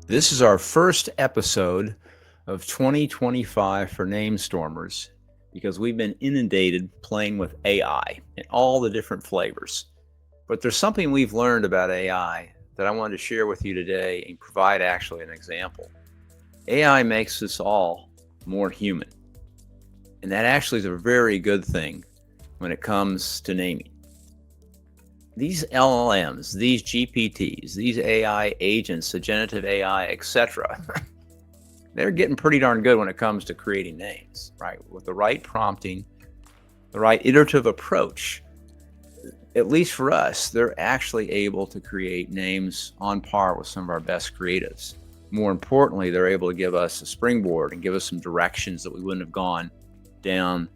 This is our first episode of 2025 for Namestormers because we've been inundated playing with AI in all the different flavors. But there's something we've learned about AI that I wanted to share with you today and provide actually an example. AI makes us all more human, and that actually is a very good thing when it comes to naming. These LLMs, these GPTs, these AI agents, the generative AI, etc., they're getting pretty darn good when it comes to creating names, right? With the right prompting, the right iterative approach, at least for us, they're actually able to create names on par with some of our best creatives. More importantly, they're able to give us a springboard and give us some directions that we wouldn't have gone down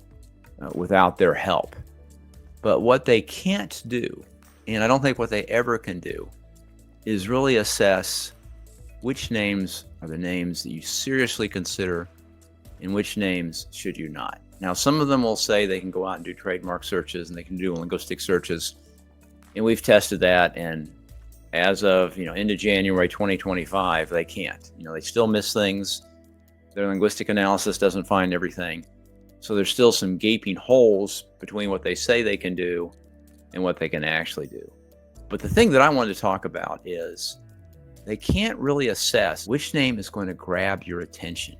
without their help. But what they can't do, and I don't think what they ever can do, is really assess which names are the names that you seriously consider and which names should you not. Now, some of them will say they can go out and do trademark searches and they can do linguistic searches. And we've tested that. And as of, end of January 2025, they can't. They still miss things. Their linguistic analysis doesn't find everything. So there's still some gaping holes between what they say they can do and what they can actually do. But the thing that I wanted to talk about is they can't really assess which name is going to grab your attention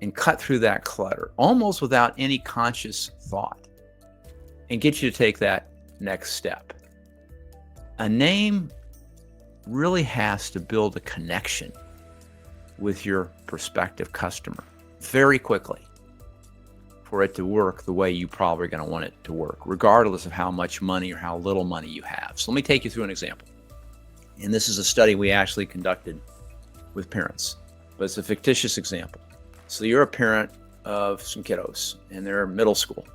and cut through that clutter almost without any conscious thought and get you to take that next step. A name really has to build a connection with your prospective customer very quickly for it to work the way you probably are going to want it to work, regardless of how much money or how little money you have. So let me take you through an example. And this is a study we actually conducted with parents, but it's a fictitious example. So you're a parent of some kiddos and they're middle school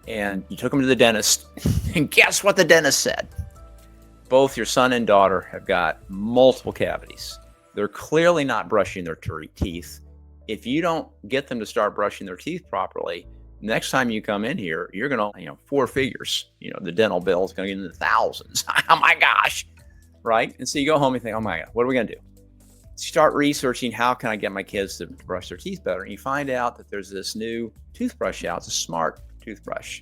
and you took them to the dentist and guess what the dentist said? Both your son and daughter have got multiple cavities. They're clearly not brushing their teeth. If you don't get them to start brushing their teeth properly, next time you come in here, you're going to, four figures, the dental bill is going to get into the thousands. Oh my gosh. Right. And so you go home and think, oh my God, what are we going to do? Start researching how can I get my kids to brush their teeth better? And you find out that there's this new toothbrush out. It's a smart toothbrush.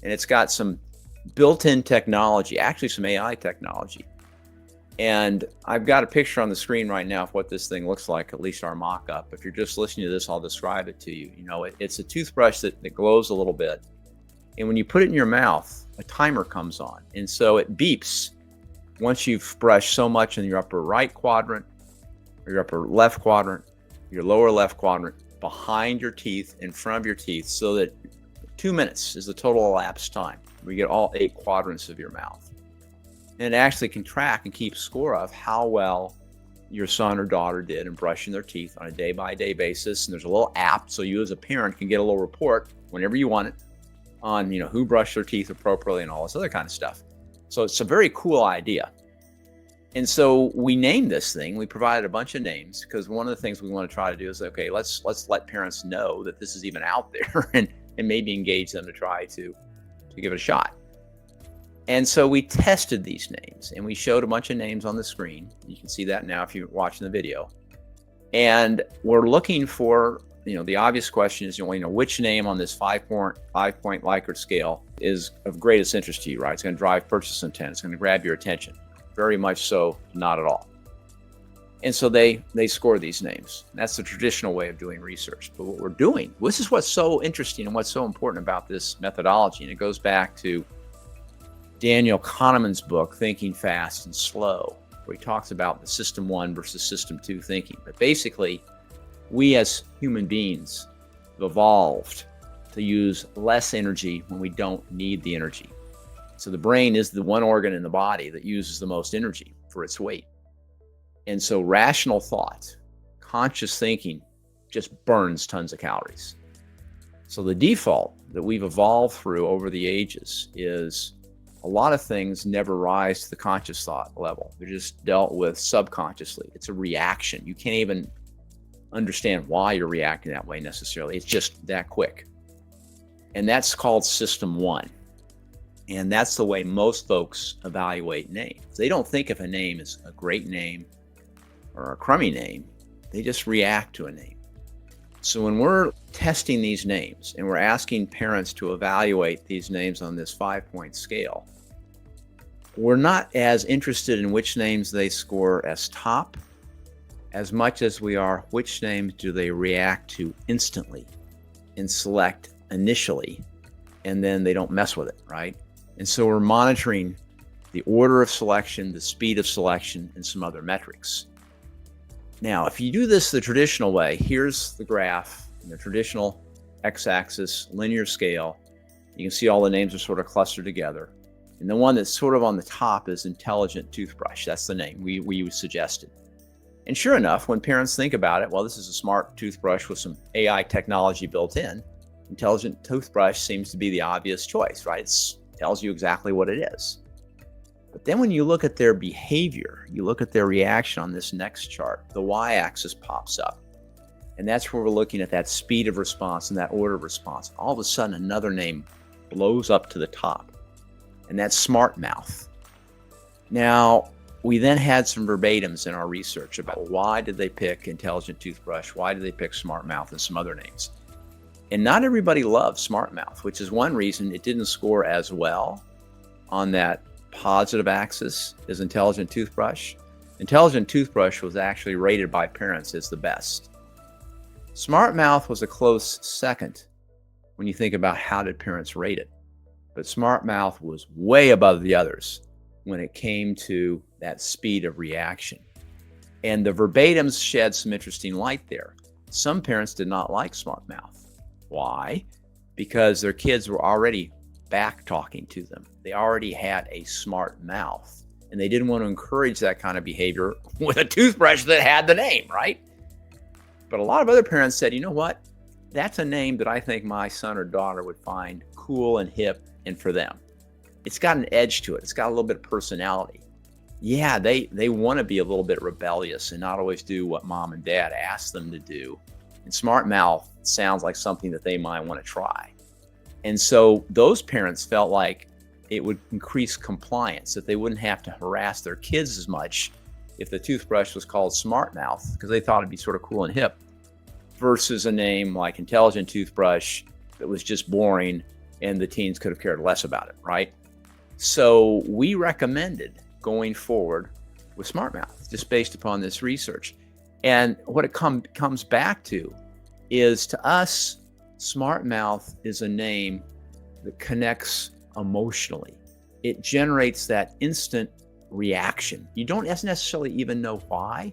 And it's got some built-in technology, actually some AI technology. And I've got a picture on the screen right now of what this thing looks like, at least our mock-up. If you're just listening to this, I'll describe it to you. It's a toothbrush that glows a little bit. And when you put it in your mouth, a timer comes on. And so it beeps once you've brushed so much in your upper right quadrant, or your upper left quadrant, your lower left quadrant, behind your teeth, in front of your teeth, so that 2 minutes is the total elapsed time. We get all 8 quadrants of your mouth. And it actually can track and keep score of how well your son or daughter did in brushing their teeth on a day-by-day basis. And there's a little app, so you as a parent can get a little report whenever you want it on, who brushed their teeth appropriately and all this other kind of stuff. So it's a very cool idea. And so we named this thing. We provided a bunch of names because one of the things we want to try to do is, okay, let's let parents know that this is even out there and maybe engage them to try to give it a shot. And so we tested these names and we showed a bunch of names on the screen. You can see that now if you're watching the video. And we're looking for, the obvious question is, which name on this 5-point Likert scale is of greatest interest to you, right? It's going to drive purchase intent. It's going to grab your attention. Very much so, not at all. And so they score these names. That's the traditional way of doing research. But what we're doing, this is what's so interesting and what's so important about this methodology. And it goes back to Daniel Kahneman's book, Thinking Fast and Slow, where he talks about the system 1 versus system 2 thinking. But basically, we as human beings have evolved to use less energy when we don't need the energy. So the brain is the one organ in the body that uses the most energy for its weight. And so rational thought, conscious thinking, just burns tons of calories. So the default that we've evolved through over the ages is a lot of things never rise to the conscious thought level. They're just dealt with subconsciously. It's a reaction. You can't even understand why you're reacting that way necessarily. It's just that quick. And that's called system 1. And that's the way most folks evaluate names. They don't think if a name is a great name or a crummy name, they just react to a name. So when we're testing these names and we're asking parents to evaluate these names on this 5-point scale, we're not as interested in which names they score as top as much as we are which names do they react to instantly and select initially, and then they don't mess with it, right? And so we're monitoring the order of selection, the speed of selection, and some other metrics. Now, if you do this the traditional way, here's the graph in the traditional x-axis linear scale. You can see all the names are sort of clustered together. And the one that's sort of on the top is intelligent toothbrush. That's the name we suggested. And sure enough, when parents think about it, well, this is a smart toothbrush with some AI technology built in. Intelligent toothbrush seems to be the obvious choice, right? It tells you exactly what it is. But then when you look at their behavior, you look at their reaction on this next chart, the y-axis pops up. And that's where we're looking at that speed of response and that order of response. All of a sudden, another name blows up to the top, and that's smart mouth. Now, we then had some verbatims in our research about why did they pick intelligent toothbrush, why did they pick smart mouth, and some other names. And not everybody loves smart mouth, which is one reason it didn't score as well on that positive axis as intelligent toothbrush. Intelligent toothbrush was actually rated by parents as the best. Smart mouth was a close second when you think about how did parents rate it. But smart mouth was way above the others when it came to that speed of reaction. And the verbatims shed some interesting light there. Some parents did not like smart mouth. Why? Because their kids were already back talking to them. They already had a smart mouth, and they didn't want to encourage that kind of behavior with a toothbrush that had the name, right? But a lot of other parents said, you know what? That's a name that I think my son or daughter would find cool and hip and for them. It's got an edge to it. It's got a little bit of personality. Yeah, they want to be a little bit rebellious and not always do what mom and dad ask them to do. And smart mouth sounds like something that they might want to try. And so those parents felt like it would increase compliance, that they wouldn't have to harass their kids as much if the toothbrush was called smart mouth, because they thought it'd be sort of cool and hip, versus a name like intelligent toothbrush that was just boring and the teens could have cared less about it, right? So we recommended going forward with smart mouth just based upon this research. And what it comes back to is, to us, smart mouth is a name that connects emotionally. It generates that instant reaction. You don't necessarily even know why,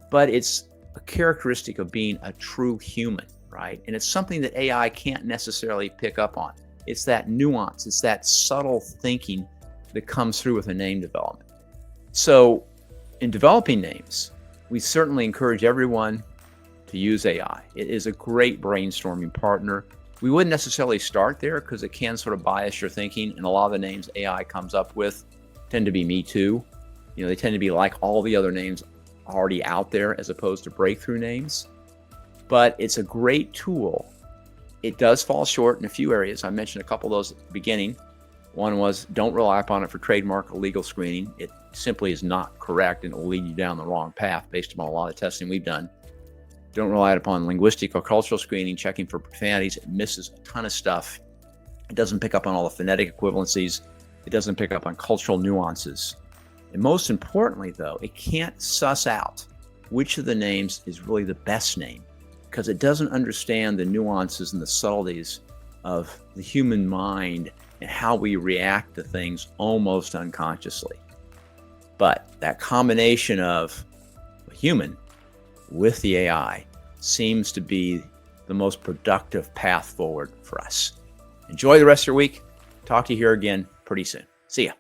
but it's a characteristic of being a true human, right? And it's something that AI can't necessarily pick up on. It's that nuance, it's that subtle thinking that comes through with a name development. So in developing names, we certainly encourage everyone to use AI. It is a great brainstorming partner. We wouldn't necessarily start there because it can sort of bias your thinking, and a lot of the names AI comes up with tend to be me too. You know, they tend to be like all the other names already out there as opposed to breakthrough names. But it's a great tool. It does fall short in a few areas. I mentioned a couple of those at the beginning. One was, don't rely upon it for trademark or legal screening. It simply is not correct, and it will lead you down the wrong path based upon a lot of testing we've done. Don't rely upon linguistic or cultural screening, checking for profanities. It misses a ton of stuff. It doesn't pick up on all the phonetic equivalencies. It doesn't pick up on cultural nuances. And most importantly, though, it can't suss out which of the names is really the best name, because it doesn't understand the nuances and the subtleties of the human mind and how we react to things almost unconsciously. But that combination of a human with the AI seems to be the most productive path forward for us. Enjoy the rest of your week. Talk to you here again pretty soon. See ya.